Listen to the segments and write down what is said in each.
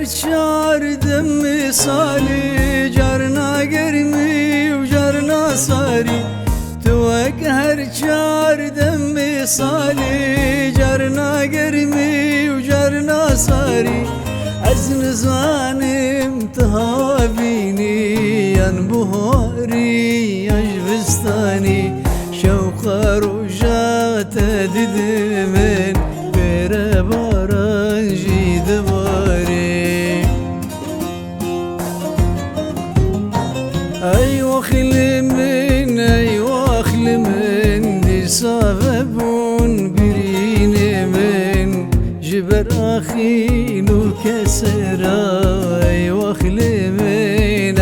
هر دم مثالی جارنا گرمی و جارنا ساری تو هر دم مثالی جارنا گرمی و جارنا ساری از نزانم تهابینی ان بهاری اجبستانی شوق روجات ددمن بره بارنجی دباري أيوة خل من دي سببون بريني من جبر أخين وكسرة أيوة خل من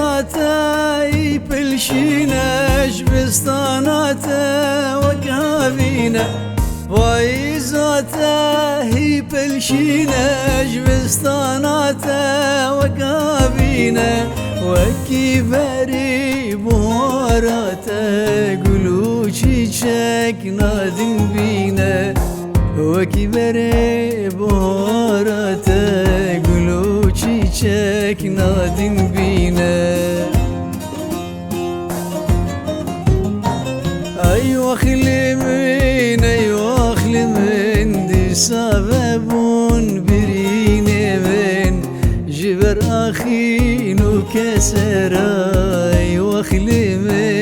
پاییزاتی پلشینش بستاناته وکابینه پاییزاتی پلشینش بستاناته وکابینه وکی بری بهاراته گلو چیچک نادین بینه وکی بری بهاراته گلو چیچک نادین بینه أيوة خل من دي سببون بريني من جبر أخين وكسرة أيوة خل من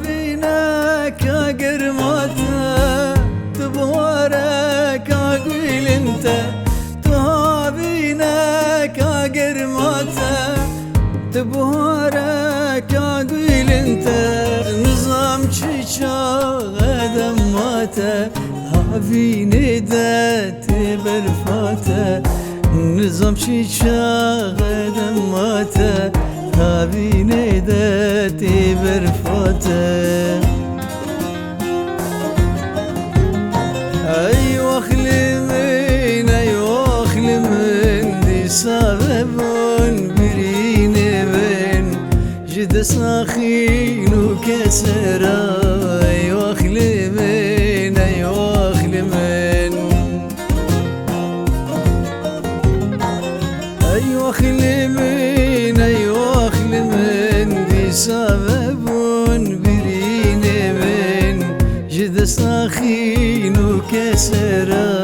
تهابينك قرمته تبهارك اقول انت تهابينك قرمته تبهارك اقول انت نظام تشيشا غدماته هابيني دات برفاته نظام تشيشا غدماته هابيني داتي برفاته أيوة خل من دي سببون بريني من جد ساخين وكسرة أيوة خل من أيوة خل من دي سببون بريني من جد ساخين وكسرة